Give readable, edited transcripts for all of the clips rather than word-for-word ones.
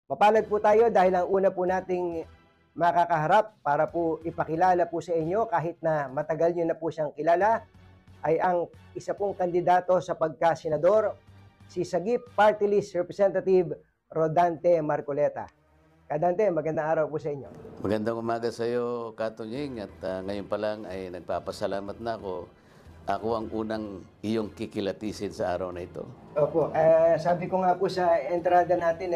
Mapalad po tayo dahil ang una po nating makakaharap para po ipakilala po sa inyo kahit na matagal nyo na po siyang kilala ay ang isa pong kandidato sa pagkasenador, si Sagip Party List Representative Rodante Marcoleta. Kadante, magandang araw po sa inyo. Magandang umaga sa iyo, Katunying, at ngayon pa lang ay nagpapasalamat na ako. Ako ang unang iyong kikilatisin sa araw na ito. Opo, sabi ko nga po sa entrada natin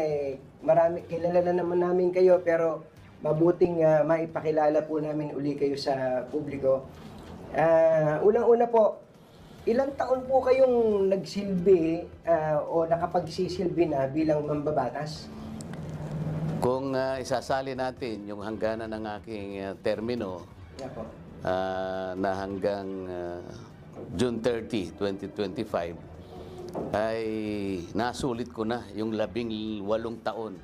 kilala na naman namin kayo pero mabuting maipakilala po namin uli kayo sa publiko. Unang-una po, ilang taon po kayong nagsilbi o nakapagsisilbi na bilang mambabatas? Kung isasali natin yung hangganan ng aking termino Yeah po. na hanggang June 30, 2025, ay nasulit ko na yung 18 taon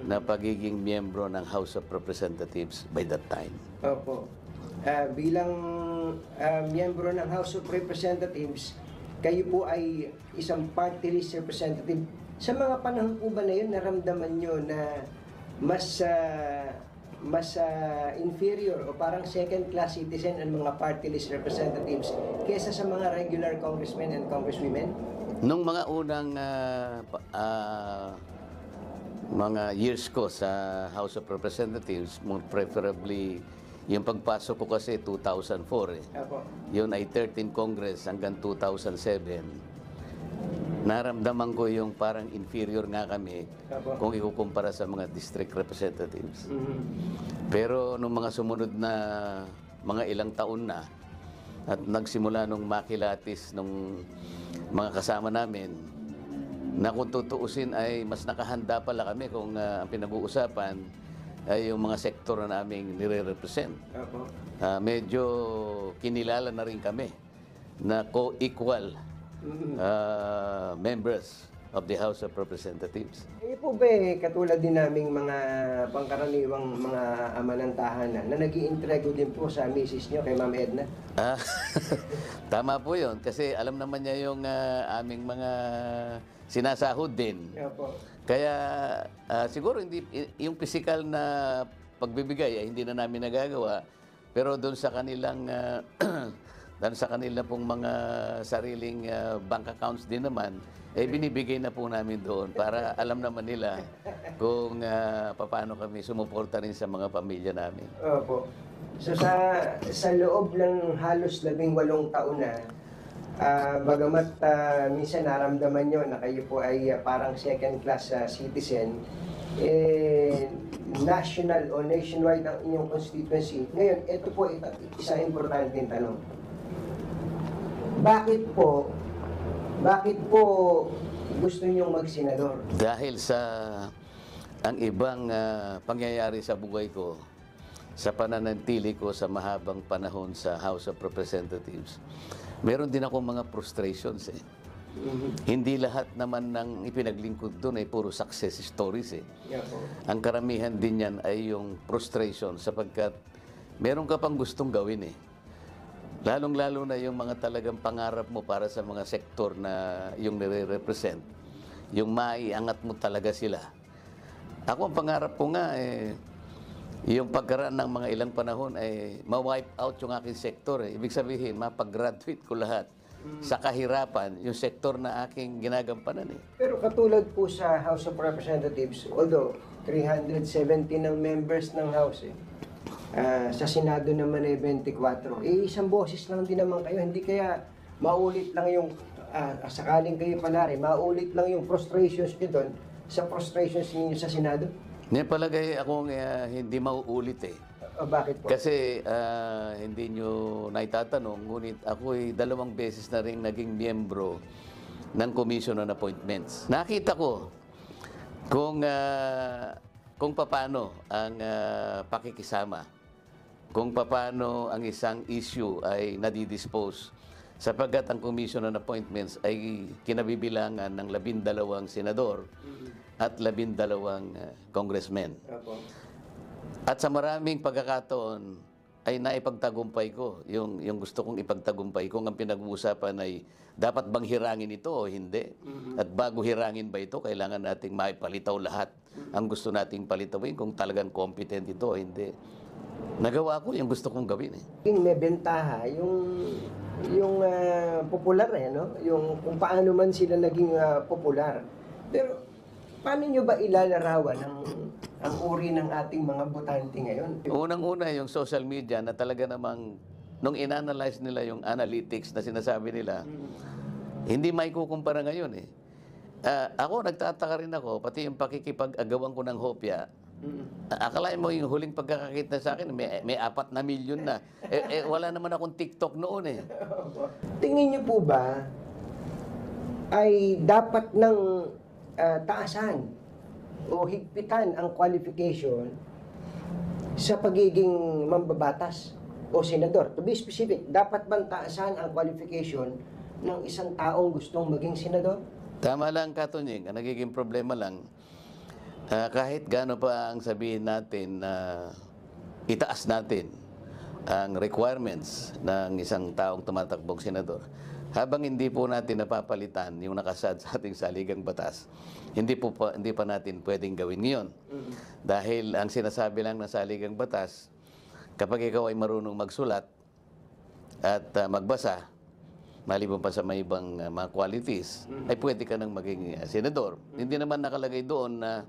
na pagiging miyembro ng House of Representatives by that time. Opo. Bilang miyembro ng House of Representatives, kayo po ay isang party list representative. Sa mga panahon po ba na yun, naramdaman nyo na mas inferior o parang second-class citizen ang mga party list representatives kesa sa mga regular congressmen and congresswomen? Nung mga unang mga years ko sa House of Representatives, more preferably yung pagpasok ko kasi 2004 eh. Opo. Yun ay 13th Congress hanggang 2007. Naramdaman ko yung parang inferior nga kami Opo. kung ikukumpara sa mga district representatives. Mhm. Pero nung mga sumunod na mga ilang taon na at nagsimula nung makilatis nung mga kasama namin, na kung tutuusin ay mas nakahanda pala kami kung ang pinag-uusapan ay yung mga sektor na naming nire-represent. Opo. Medyo kinilala na rin kami na co-equal members of the House of Representatives. Kayo po ba katulad din naming mga pangkaraniwang mga ama ng tahanan na nag-iintrego din po sa misis nyo kay Ma'am Edna? Ah, tama po yun kasi alam naman niya yung aming mga sinasahod din. Opo. Kaya siguro hindi yung physical na pagbibigay ay hindi na namin nagagawa, pero doon sa kanilang doon sa kanila pong mga sariling bank accounts din naman, binibigay na po namin doon para alam naman nila kung paano kami sumuporta rin sa mga pamilya namin. Opo. So sa loob ng halos 18 taon na, bagamat minsan naramdaman nyo na kayo po ay parang second-class citizen, national o nationwide ang inyong constituency. Ngayon, ito po isang importanteng tanong. Bakit po gusto niyong magsenador? Dahil sa ang ibang pangyayari sa buhay ko, sa pananatili ko sa mahabang panahon sa House of Representatives, meron din ako mga frustrations eh. Hindi lahat naman ng ipinaglingkod doon ay puro success stories eh. Yeah po. Ang karamihan din yan ay yung frustration sapagkat meron ka pang gustong gawin eh. Lalong-lalo na yung mga talagang pangarap mo para sa mga sektor na yung nire-represent, yung maiangat mo talaga sila. Ako ang pangarap ko nga yung pagkaraan ng mga ilang panahon ay ma-wipe out yung aking sektor eh. Ibig sabihin, mapag-graduate ko lahat sa kahirapan, yung sektor na aking ginagampanan eh. Pero katulad po sa House of Representatives, although 370 ng members ng House sa Senado naman ay 24. Isang boses lang din naman kayo. Hindi kaya maulit lang yung, sakaling kayo panari, maulit lang yung frustrations nyo doon sa frustrations niyo sa Senado? Palagay akong hindi mauulit eh. Bakit po? Kasi hindi nyo naitatanong, ngunit ako ay 2 beses na rin naging miyembro ng Commission on Appointments. Nakita ko kung paano ang pakikisama, kung paano ang isang issue ay nadidispose sapagkat ang Commission on Appointments ay kinabibilangan ng 12 senador at 12 congressmen. Opo. At sa maraming pagkakataon ay naipagtagumpay ko yung gusto kong ipagtagumpay kung ang pinag-uusapan ay dapat bang hirangin ito o hindi. At bago hirangin ba ito, kailangan nating maipalitaw lahat ang gusto nating palitawin kung talagang competent ito o hindi. Nagawa ko yung gusto kong gawin eh. May bentaha yung popular no? Yung kung paano man sila naging popular. Pero paano nyo ba ilalarawan ang uri ng ating mga botante ngayon? Unang-una yung social media na talaga namang nung inanalyze nila yung analytics na sinasabi nila, hindi may kukumpara ngayon eh. Ako, nagtataka rin ako, pati yung pakikipag-agawan ko ng hopya, akalain mo yung huling pagkakakita sa akin, may 4 na milyon na. Wala naman akong TikTok noon eh. Tingin niyo po ba ay dapat ng taasan o higpitan ang qualification sa pagiging mambabatas o senador? To be specific, dapat bang taasan ang qualification ng isang taong gustong maging senador? Tama lang, Katunying. Ang nagiging problema lang, kahit gaano pa ang sabihin natin na itaas natin ang requirements ng isang taong tumatakbong senador, habang hindi po natin napapalitan yung nakasad sa ating saligang batas, hindi pa natin pwedeng gawin ngayon. Dahil ang sinasabi lang ng saligang batas, kapag ikaw ay marunong magsulat at magbasa, maliban pa sa may ibang mga qualities, ay pwede ka nang maging senador. Hindi naman nakalagay doon na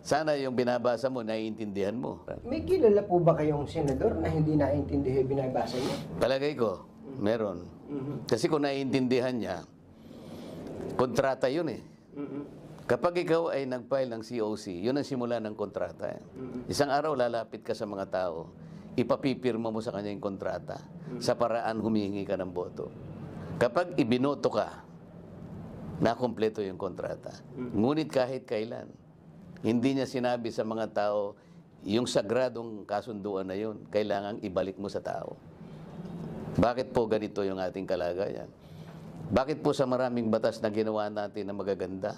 sana yung binabasa mo, naiintindihan mo. May kilala po ba kayong senador na hindi naiintindihan binabasa niya? Palagay ko, meron. Kasi kung naiintindihan niya, kontrata yun eh. Kapag ikaw ay nag-file ng COC, yun ang simula ng kontrata. Isang araw lalapit ka sa mga tao, ipapipirma mo sa kanya yung kontrata, sa paraan humihingi ka ng boto. Kapag ibinoto ka, nakumpleto yung kontrata. Ngunit kahit kailan, hindi niya sinabi sa mga tao, yung sagradong kasunduan na yun, kailangang ibalik mo sa tao. Bakit po ganito yung ating kalagayan? Bakit po sa maraming batas na ginawa natin na magaganda,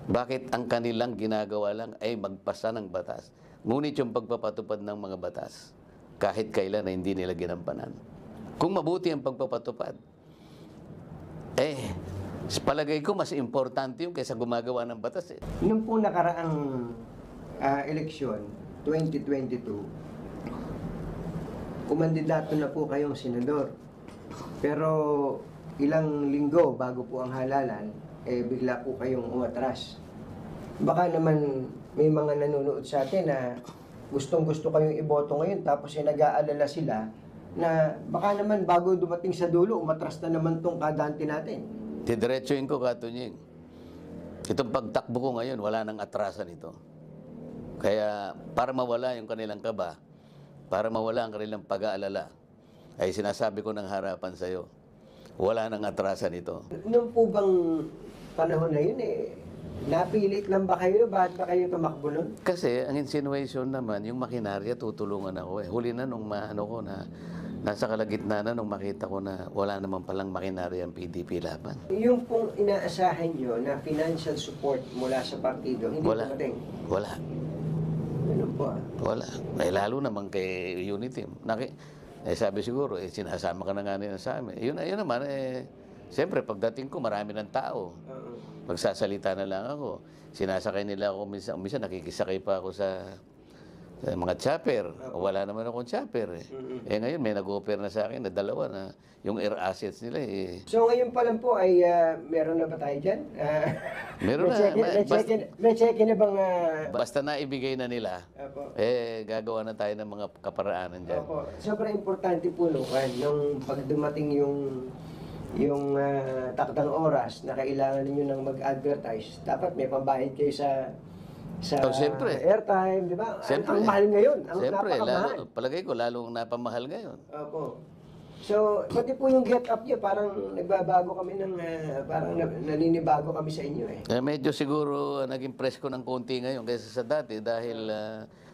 bakit ang kanilang ginagawa lang ay magpasa ng batas? Ngunit yung pagpapatupad ng mga batas, kahit kailan na hindi nila ginampanan. Kung mabuti ang pagpapatupad, palagay ko mas importante yung kaysa gumagawa ng batas eh. Nung po nakaraang eleksyon, 2022, kumandidato na po kayong senador. Pero ilang linggo bago po ang halalan, bigla po kayong umatras. Baka naman may mga nanonood sa atin na gustong-gusto kayong iboto ngayon tapos nag-aalala sila na baka naman bago dumating sa dulo, umatras na naman tong kadante natin. Didiretsuhin ko, Katunying. Itong pagtakbo ko ngayon, wala nang atrasan ito. Kaya para mawala yung kanilang kaba, para mawala ang kanilang pag-aalala, ay sinasabi ko ng harapan sa iyo, wala nang atrasan ito. Noong po bang panahon na yun napilit lang ba kayo? Bakit ba kayo tumakbo nun? Kasi ang insinuation naman, yung makinarya, tutulungan ako eh. Huli na nung nasa kalagitnaan na nung makita ko na wala naman palang makinarya ang PDP laban. Yung pong inaasahan nyo na financial support mula sa partido, hindi dumating? Wala. Ganun po Wala. Lalo naman kay Unity. Sabi siguro, sinasama ka na nga nila sa amin. Yun naman, siyempre, pagdating ko, marami ng tao. Magsasalita na lang ako. Sinasakay nila ako, minsan nakikisakay pa ako sa mga chopper. Wala naman akong chopper eh. Ngayon, may nag-offer na sa akin na dalawa na yung air assets nila eh. So ngayon pa lang po ay meron na ba tayo dyan? Meron na. May check na bang... Basta na ibigay na nila, gagawa na tayo ng mga kaparaanan dyan. Opo. Sobrang importante po nung pag dumating yung takdang oras na kailangan ninyo nang mag-advertise, dapat may pambayad kayo sa siyempre. airtime, di ba? Siyempre. Ang mahal ngayon. Ang Siyempre, napakamahal. palagay ko, lalong napamahal ngayon. Opo. So, pati po yung get up niya, parang nagbabago kami parang naninibago kami sa inyo eh. Medyo siguro naging presko ng konti ngayon kaysa sa dati dahil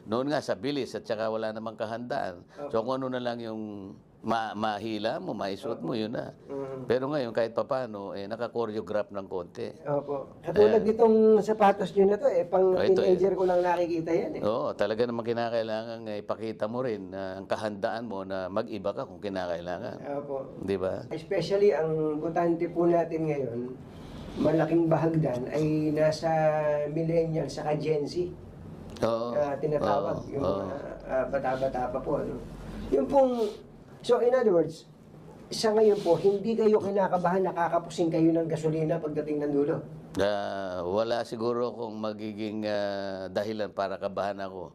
noon nga sa bilis at saka wala namang kahandaan. So kung ano na lang yung mahila mo, maisuot mo, yun na. Pero ngayon, kahit papano, naka-choreograph ng konti. Opo. Katulad nitong sapatos nyo na to, pang teenager ko lang nakikita yan eh. Oo, talaga naman kinakailangan ipakita mo rin ang kahandaan mo na mag-iba ka kung kinakailangan. Opo. Di ba? Especially ang botante po natin ngayon, malaking bahagdan ay nasa millennial sa Gen Z. Oo. Tinatawag, Oo, yung oo. bata-bata pa po. Ano? Yung pong, so in other words, sa ngayon po, hindi kayo kinakabahan, nakakapusing kayo ng gasolina pagdating ng dulo. Wala siguro kung magiging dahilan para kabahan ako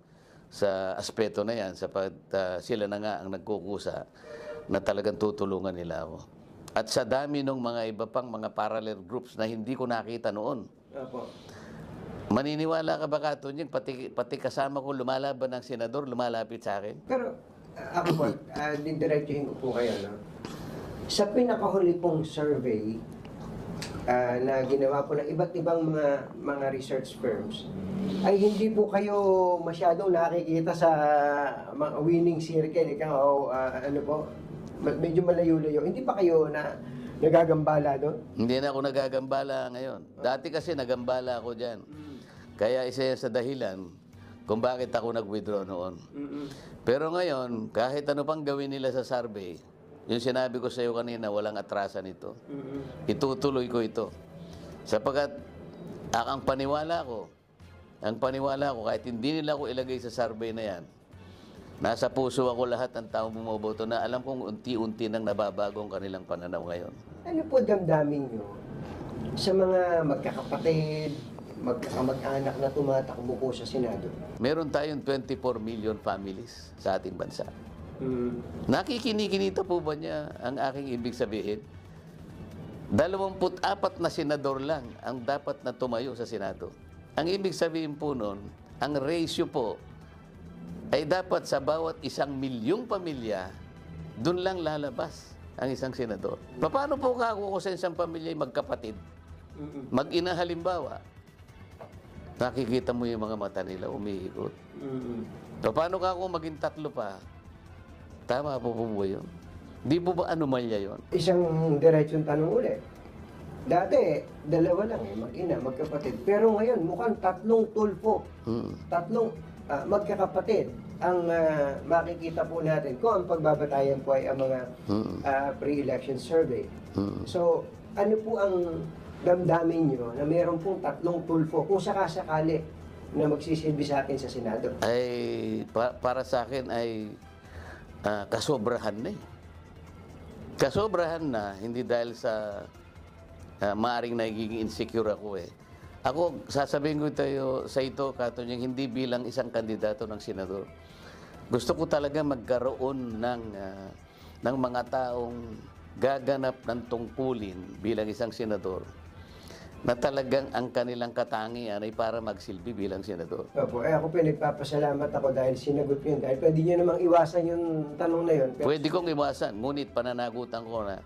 sa aspeto na yan sapagkat sila na nga ang nagkukusa na talagang tutulungan nila ako. At sa dami ng mga iba pang mga parallel groups na hindi ko nakita noon. Opo. Maniniwala ka ba, Katunying, pati kasama ko lumalaban ng senador, lumalapit sa akin? Pero ako po, didiretsuhin ko po kayo, no? Sa pinakahuli pong survey na ginawa po ng iba't ibang mga research firms, ay hindi po kayo masyadong nakikita sa mga winning circle, ano po, medyo malayo-layo. Hindi pa kayo nagagambala doon? Hindi na ako nagagambala ngayon. Dati kasi nagambala ako dyan. Kaya isa yan sa dahilan kung bakit ako nag-withdraw noon. Pero ngayon, kahit ano pang gawin nila sa survey, yung sinabi ko sa iyo kanina, walang atrasan ito. Itutuloy ko ito. Sapagkat ang paniwala ko, kahit hindi nila ako ilagay sa survey na yan, nasa puso ako lahat ng taong bumoboto na alam kong unti-unti nang nababago ang kanilang pananaw ngayon. Ano po damdamin nyo sa mga magkakapatid, magkakamag-anak na tumatakbo po sa Senado? Meron tayong 24 million families sa ating bansa. Nakikinikinita po ba niya ang aking ibig sabihin? 24 na senador lang ang dapat na tumayo sa Senado. Ang ibig sabihin po nun, ang ratio po ay dapat sa bawat 1 milyong pamilya, dun lang lalabas ang isang senador. Paano po ako sa isang pamilya ay magkapatid? Mag-ina halimbawa, nakikita mo yung mga mata nila umiikot. Paano ka ako maging 3 pa? Tama po ba yun? Di po ba anomalya yun? Isang diretsong tanong ulit. Dati, 2 lang mag-ina, magkapatid. Pero ngayon, mukhang 3 tulpo. 3 magkakapatid ang makikita po natin kung ang pagbabatayan po ay ang mga pre-election survey. So, ano po ang damdamin nyo na meron pong 3 tulpo kung sakasakali na magsisilbi sa atin sa Senado? Ay, para sa akin ay kasobrahan na eh. Kasobrahan na, hindi dahil sa maaring nagiging insecure ako eh. Ako, sasabihin ko sa ito, Katunying, hindi bilang isang kandidato ng senador. Gusto ko talaga magkaroon ng mga taong gaganap ng tungkulin bilang isang senador na talagang ang kanilang katangian ay para magsilbi bilang senador. Opo, ako pinagpapasalamat ako dahil sinagot yun. Dahil pwede nyo namang iwasan yung tanong na yun. Pero, Pwede kong iwasan, ngunit pananagutan ko na